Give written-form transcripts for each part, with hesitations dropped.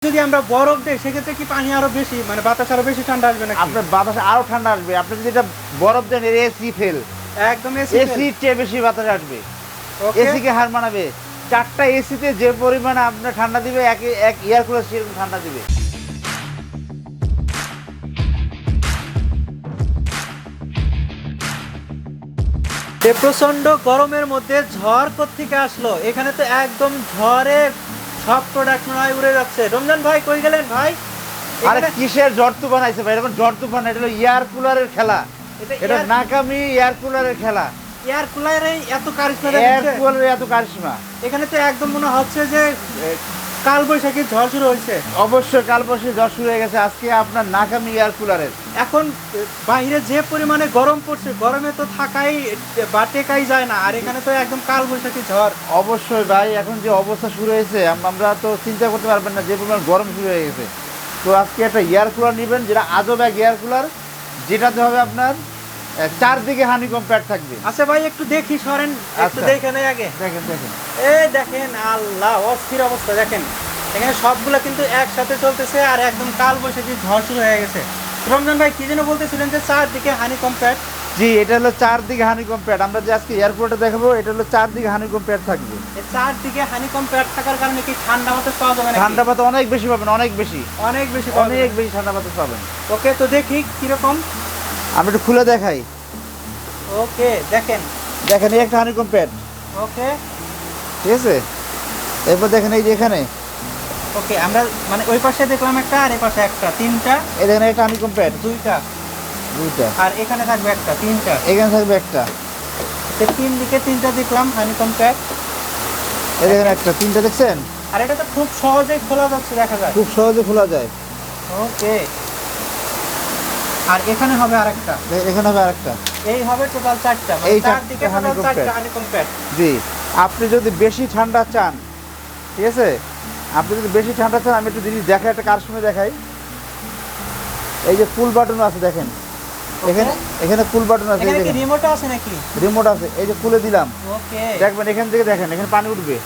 যদি আমরা বরফ দেই সেক্ষেত্রে কি পানি আরো বেশি মানে বাতাস আরো বেশি ঠান্ডা আসবে নাকি? আপনার বাতাস আরো ঠান্ডা আসবে। আপনি যদি এটা বরফ দেন এর এসি ফেল, একদম এসির চেয়ে বেশি বাতাস আসবে। ওকে এসি কে হার মানাবে? 4টা এসিতে যে পরিমাণে আপনার ঠান্ডা দিবে এক এয়ার কুলার সেরকম ঠান্ডা দিবে। এই প্রচন্ড গরমের মধ্যে ঝড় কোত্থেকে আসলো? এখানে তো একদম ঝড়ে সব প্রোডাক্ট মনে হয় উড়ে যাচ্ছে। রমজান ভাই কই গেলেন ভাই? আরে কিসের ঝড় তুফান আইছে ভাই? এরকম ঝড় তুফান, এটা হলো এয়ার কুলারের খেলা। এটা নাকামি এয়ার কুলারের খেলা। এয়ার কুলারে এত কারিশমা এয়ার দেখাচ্ছে, কুলারের এত কারিশমা। এখানে তো একদম মনে হচ্ছে যে কাল বৈশাখী ঝড় শুরু হয়েছে। অবশ্যই কালবৈশাখী ঝড় শুরু হয়ে গেছে আজকে আপনার নাকামি এয়ার কুলারের। এখন বাইরে যে পরিমাণে গরম পড়ছে, গরমে তো থাকাই বা টেকাই যায় না, আর এখানে তো একদম কাল বৈশাখী ঝড়। অবশ্যই ভাই, এখন যে অবস্থা শুরু হয়েছে আমরা তো চিন্তা করতে পারবেন না যে পরিমাণ গরম শুরু হয়ে গেছে। তো আজকে একটা এয়ার কুলার নেবেন, যেটা আজব এক এয়ার কুলার, যেটাতে হবে আপনার চারদিকে হানিকম প্যাড থাকবে। আচ্ছা ভাই একটু দেখি, সরেন একটু দেখে নেই আগে। দেখেন দেখেন, এই দেখেন, আল্লাহ অস্থির অবস্থা। দেখেন এখানে সবগুলো কিন্তু একসাথে চলতেছে, আর একদম কাল বৈশাখী ঝড় শুরু হয়ে গেছে। রমজান ভাই কি যেন বলতেছিলেন যে চারদিকে হানিকম প্যাড? জি, এটা হলো চারদিকে হানিকম প্যাড। আমরা যে আজকে এয়ারপোর্টে দেখাবো, এটা হলো চারদিকে হানিকম প্যাড থাকবে। এই চারদিকে হানিকম প্যাড থাকার কারণে কি ঠান্ডা বাতাস পাওয়া যাবে নাকি? ঠান্ডা বাতাস অনেক বেশি পাবেন, অনেক বেশি অনেক বেশি অনেক বেশি ঠান্ডা বাতাস পাবেন। ওকে, তো দেখি কিরকম। আমি একটু খুলে দেখাই। ওকে দেখেন, দেখেন এই একটা হানিকম প্যাড, ওকে ঠিক আছে। এরপর দেখেন এই যে এখানে, ওকে আমরা মানে ওই পাশে দেখলাম একটা, আর এই পাশে একটা, তিনটা। এই দেখেন একটা হানিকম প্যাড, দুইটা, আর এখানে থাকবে একটা, তিনটা। এখানে থাকবে একটা, তিন দিকে তিনটা দেখলাম হানিকম প্যাড। এই দেখেন একটা, তিনটা দেখছেন। আর এটা তো খুব সহজেই খোলা যাচ্ছে, দেখা যায় খুব সহজে খোলা যায়। ওকে, আর এখানে হবে আরেকটা, এখানে হবে আরেকটা। এই হবে টোটাল চারটা, এই মানে চারদিকে টোটাল honeycomb চারটা pad। Honeycomb pad. জি, আপনি যদি বেশি ঠান্ডা চান, ঠিক আছে, আপনি যদি বেশি ঠান্ডা চান, আমি একটু জিনিস দেখাই, একটা কার সময় দেখাই। এই যে ফুল বাটন আছে দেখেন, এখানে এখানে ফুল বাটন আছে, এখানে কি রিমোট আছে নাকি? রিমোট আছে। এই যে খুলে দিলাম, ওকে দেখবেন এখান থেকে দেখেন এখানে পানি উঠবে।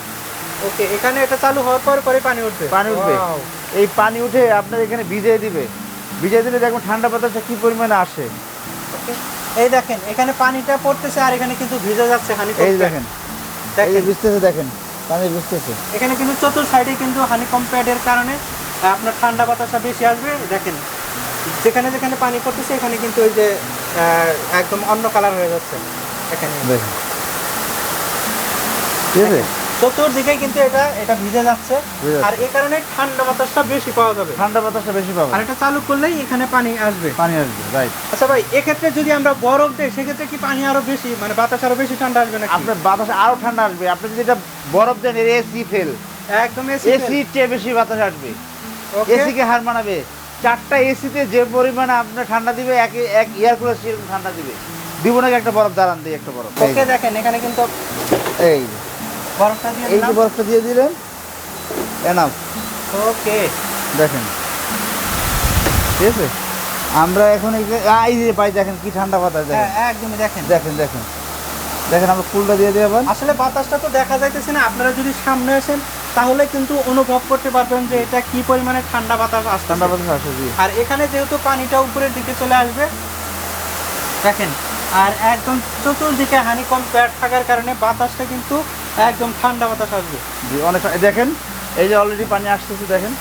ওকে, এখানে এটা চালু হওয়ার পর পরে পানি উঠবে। পানি উঠবে, Wow! এই পানি উঠে আপনার এখানে ভিজিয়ে দিবে। ভিজিয়ে দিলে দেখবেন ঠান্ডা বাতাসটা কি পরিমাণে আসে। Okay, এই দেখেন এখানে পানিটা পড়তেছে, আর এখানে কিন্তু ভিজে যাচ্ছে হানিকম এই প্যাড। দেখেন, এই যে ভিজতেছে, দেখেন পানি ভিজতেছে। এখানে কিন্তু চতুর সাইডে কিন্তু হানিকম প্যাডের কারণে আপনার ঠান্ডা বাতাসটা বেশি আসবে। দেখেন যেখানে যেখানে পানি পড়তেছে এখানে কিন্তু ওই যে একদম অন্য কালার হয়ে যাচ্ছে এখানে, দেখেন, ঠিক আছে। চতুর্দিকে কিন্তু এটা ভিজে যাচ্ছে, আর এই কারণে ঠান্ডা বাতাসটা বেশি পাওয়া যাবে। ঠান্ডা বাতাসটা বেশি পাবে, আর এটা চালু করলেই এখানে পানি আসবে। পানি আসবে, রাইট। আচ্ছা ভাই, এক্ষেত্রে যদি আমরা বরফ দেই সেক্ষেত্রে কি পানি আরো বেশি মানে বাতাস আরো বেশি ঠান্ডা আসবে নাকি? আপনার বাতাস আরো ঠান্ডা আসবে। আপনি যদি এটা বরফ দেন এর এসি ফেল, একদম এসির চেয়ে বেশি বাতাস আসবে। ওকে এসি কে হার মানাবে? 4টা এসিতে যে পরিমাণে আপনার ঠান্ডা দিবে এক এয়ার কুলার সেরকম ঠান্ডা দিবে। দিব নাকি একটা বরফ? দাঁড়ান দিই একটা বরফ। ওকে, দেখেন এখানে কিন্তু এই বরফটা দিয়ে এই যে দিলাম। বরফটা দিয়ে দিলেন, এনাফ। ওকে দেখেন, ঠিক আছে। আমরা এখন এই যে পাই, দেখেন কি ঠান্ডা বাতাস, হ্যাঁ দেখেন একদমই দেখেন দেখেন দেখেন দেখেন। আমরা ফুলটা দিয়ে দিই আবার। আসলে বাতাসটা তো দেখা যাইতেছে না, আপনারা যদি সামনে আসেন তাহলে কিন্তু অনুভব করতে পারবেন যে এটা কি পরিমাণে ঠান্ডা বাতাস আসছে। ঠান্ডা বাতাস আসে, জি। আর এখানে যেহেতু পানিটা উপরের দিকে চলে আসবে, দেখেন, আর একদম চতুর্দিকে হানিকম প্যাড থাকার কারণে বাতাসটা কিন্তু একদম ঠান্ডা বাতাস আসবে। জি, অনেক। দেখেন এই যে অলরেডি পানি আসতেছে, দেখেন।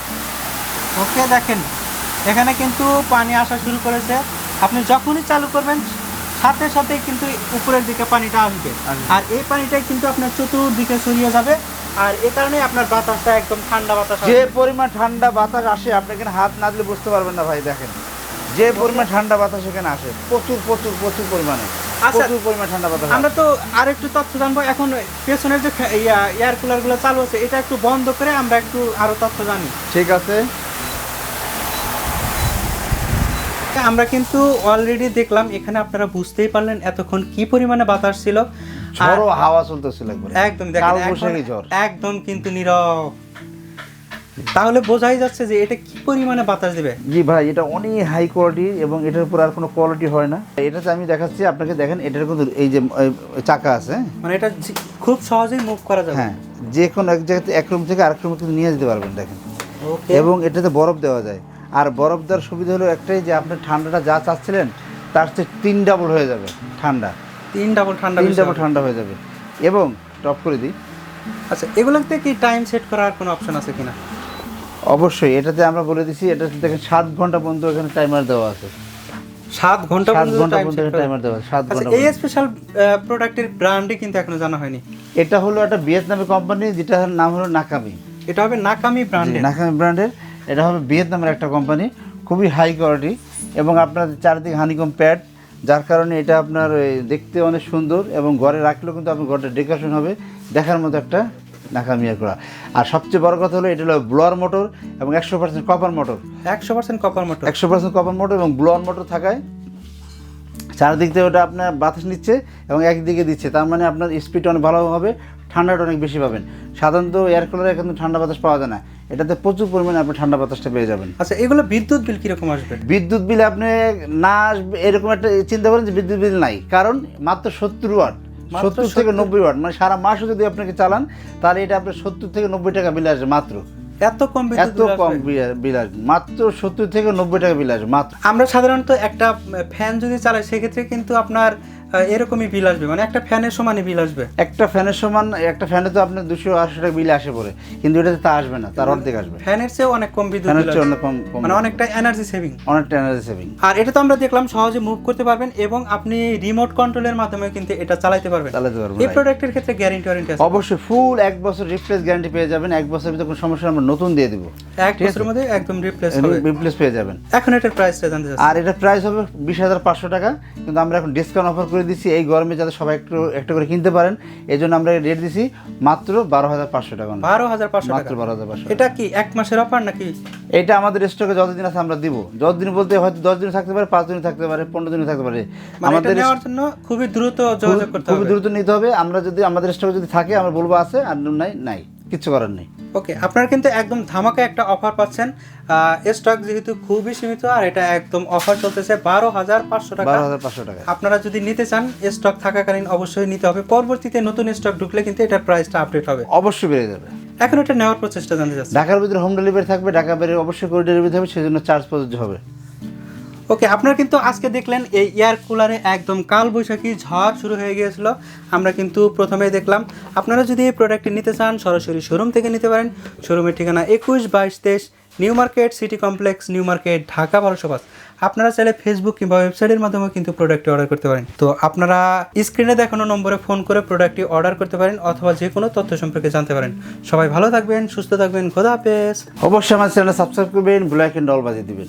ওকে দেখেন এখানে কিন্তু পানি আসা শুরু করেছে। আপনি যখনই চালু করবেন সাথে সাথে কিন্তু উপরের দিকে পানিটা আসবে, আর এই পানিটাই কিন্তু আপনার চতুর্দিকে ছড়িয়ে যাবে, আর এই কারণে আপনার বাতাসটা একদম ঠান্ডা বাতাস যে আসবে। পরিমাণ ঠান্ডা বাতাস আসে, আপনি এখানে হাত না দিলে বুঝতে পারবেন না ভাই। দেখেন যে পরিমাণ ঠান্ডা বাতাস এখানে আসে, প্রচুর প্রচুর প্রচুর পরিমাণে, আচ্ছা, প্রচুর পরিমাণ ঠান্ডা বাতাস। আমরা তো আরেকটু তথ্য জানবো। এখন পেছনের যে এয়ার কুলারগুলো চালু আছে এটা একটু বন্ধ করে আমরা একটু আরো তথ্য জানি। ঠিক আছে। আমরা কিন্তু অলরেডি দেখলাম, এখানে আপনারা বুঝতেই পারলেন এতক্ষণ কি পরিমাণে বাতাস ছিল, ঝড়ো হাওয়া চলতেছিল একবারে, একদম দেখেন কালবৈশাখী ঝড়, একদম কিন্তু নীরব। তাহলে বোঝাই যাচ্ছে যে এটা কি পরিমাণে বাতাস দিবে। জি ভাই, এটা অনেক হাই কোয়ালিটি এবং এটার উপর আর কোনো কোয়ালিটি হয় না। এটাতে আমি দেখাচ্ছি আপনাকে, দেখেন এটার কিন্তু এই যে চাকা আছে, মানে এটা খুব সহজেই মুভ করা যাবে। হ্যাঁ, যে কোনো এক জায়গাতে এক রুম থেকে আরেক রুমে কিন্তু নিয়ে যেতে পারবেন। দেখেন ওকে। এবং এটাতে বরফ দেওয়া যায়। আর বরফ দেওয়ার সুবিধা হলো একটাই যে আপনি ঠান্ডাটা যা চাচ্ছিলেন তার চেয়ে 3 ডাবল হয়ে যাবে ঠান্ডা। 3 ডাবল ঠান্ডা 3 ডাবল ঠান্ডা হয়ে যাবে। এবং টপ করে দিই। আচ্ছা, এগুলোতে কি টাইম সেট করার কোনো অপশন আছে কিনা? অবশ্যই এটাতে আমরা বলে দিছি, এটাতে দেখেন 7 ঘন্টা পর্যন্ত এখানে টাইমার দেওয়া আছে। 7 ঘন্টা 7 ঘন্টা টাইম পর্যন্ত টাইমার দেওয়া আছে, 7 আচ্ছা, ঘন্টা। এই স্পেশাল প্রোডাক্টের ব্র্যান্ডই কিন্তু এখনো জানা হয়নি। এটা হলো একটা ভিয়েতনামের কোম্পানি, যেটার নাম হলো নাকামি। এটা হবে নাকামি ব্র্যান্ডের। নাকামি ব্র্যান্ডের, এটা হবে ভিয়েতনামের একটা কোম্পানি, খুবই হাই কোয়ালিটি। এবং আপনার চারিদিকে হানিকম প্যাড, যার কারণে এটা আপনার দেখতে অনেক সুন্দর এবং ঘরে রাখলেও কিন্তু আপনার ঘরটা ডেকোরেশন হবে, দেখার মতো একটা নাকামি এয়ার কুলার। আর সবচেয়ে বড় কথা হলো এটা হলো ব্লোয়ার মোটর এবং 100% copper motor. 100% copper motor. 100% copper motor এবং ব্লোয়ার মোটর থাকায় চারদিক থেকে ওটা আপনার বাতাস নিচ্ছে এবং একদিকে দিচ্ছে, তার মানে আপনার স্পিড অনেক ভালো হবে, ঠান্ডাটা অনেক বেশি পাবেন। সাধারণত এয়ার কুলারে এখন ঠান্ডা বাতাস পাওয়া যায় না, এটাতে প্রচুর পরিমাণে আপনি ঠান্ডা বাতাসটা পেয়ে যাবেন। আচ্ছা, এগুলো বিদ্যুৎ বিল কিরকম আসবে? বিদ্যুৎ বিল আপনি না আসবে এরকম একটা চিন্তা করেন যে বিদ্যুৎ বিল নাই, কারণ মাত্র 70 ওয়াট, 70 থেকে 90 ওয়াট, মানে সারা মাসও যদি আপনাকে চালান তাহলে এটা আপনার 70 থেকে 90 টাকা বিল আসবে মাত্র। এত কম বিদ্যুৎ এত কম বিল আসবে, মাত্র 70 থেকে 90 টাকা বিল আসবে মাত্র। আমরা সাধারণত একটা ফ্যান যদি চালাই সেক্ষেত্রে কিন্তু আপনার এরকমই বিল আসবে, মানে একটা ফ্যানের সমানই বিল আসবে। একটা ফ্যানের সমান, একটা ফ্যানে তো আপনার 280 টাকা বিল আসে পড়ে, কিন্তু এটাতে তা আসবে না, তার অর্ধেক আসবে। ফ্যানের চেয়ে অনেক কম বিদ্যুৎ ফ্যানের বিল চেয়ে আসবে, অনেক কম, মানে অনেকটা এনার্জি সেভিং। অনেকটা এনার্জি সেভিং। আর এটা তো আমরা দেখলাম সহজে মুভ করতে পারবেন এবং আপনি রিমোট কন্ট্রোলের মাধ্যমে কিন্তু এটা চালাতে পারবেন। এই প্রোডাক্টের ক্ষেত্রে গ্যারান্টি ওয়ারেন্টি আছে? অবশ্যই ফুল 1 বছর রিপ্লেস গ্যারান্টি পেয়ে যাবেন। 1 বছরের ভিতরে কোনো সমস্যা আমরা নতুন দিয়ে দেব, 1 বছরের মধ্যে একদম রিপ্লেস পেয়ে যাবেন। এখন এটার প্রাইসটা জানতে চাচ্ছি। আর এটার প্রাইস হবে 20,500 টাকা, কিন্তু আমরা এখন ডিসকাউন্ট অফার করে দিচ্ছি এই গরমে, যাতে সবাই একটু করে কিনতে পারেন, এই জন্য আমরা রেট দিছি মাত্র 12,500 টাকা। 12,500 টাকা, মাত্র 12,500। এটা কি 1 মাসের অফার নাকি? এটা আমাদের স্টকে যতদিন আছে আমরা দিব, যতদিন বলতে হয়তো 10 দিন থাকতে পারে, 5 দিন থাকতে পারে, 15 দিন থাকতে পারে। আমাদের নেওয়ার জন্য খুবই দ্রুত যোগাযোগ করতে হবে, খুবই দ্রুত নিতে হবে। আমরা যদি আমাদের স্টকে যদি থাকে আমরা বলবো আছে, আর নাই কিছু করার নেই। ওকে, আপনারা কিন্তু একদম ধামাকা একটা অফার পাচ্ছেন। স্টক যেহেতু খুবই সীমিত, আর এটা একদম অফার চলতেছে 12,500 টাকা। 12,500 টাকা। আপনারা যদি নিতে চান স্টক থাকাকালীন অবশ্যই নিতে হবে, পরবর্তীতে নতুন স্টক ঢুকলে কিন্তু এটার প্রাইসটা আপডেট হবে, অবশ্যই বেড়ে যাবে। এখন এটা নেওয়ার প্রচেষ্টা জানতে চাচ্ছি। ঢাকার ভিতরে হোম ডেলিভারি থাকবে, ঢাকা বাইরে অবশ্যই করে ডেলিভারি থাকবে, সেজন্য চার্জ প্রযোজ্য হবে। ওকে, আপনারা কিন্তু আজকে দেখলেন এই এয়ার কুলারে একদম কালবৈশাখী ঝড় শুরু হয়ে গিয়েছিল। আমরা কিন্তু প্রথমেই দেখলাম। আপনারা যদি এই প্রোডাক্টটি নিতে চান সরাসরি শোরুম থেকে নিতে পারেন। শোরুমের ঠিকানা 21, 22, 23 new market, city complex, new market, Dhaka 1205। আপনারা চাইলে ফেসবুক কিংবা ওয়েবসাইটের মাধ্যমেও কিন্তু প্রোডাক্টটি অর্ডার করতে পারেন। তো আপনারা স্ক্রিনে দেখানো নম্বরে ফোন করে প্রোডাক্টটি অর্ডার করতে পারেন অথবা যে কোনো তথ্য সম্পর্কে জানতে পারেন। সবাই ভালো থাকবেন, সুস্থ থাকবেন, খোদা হাফেজ। অবশ্যই আমার চ্যানেল সাবস্ক্রাইব করবেন, বেল আইকন অল বাজিয়ে দিবেন।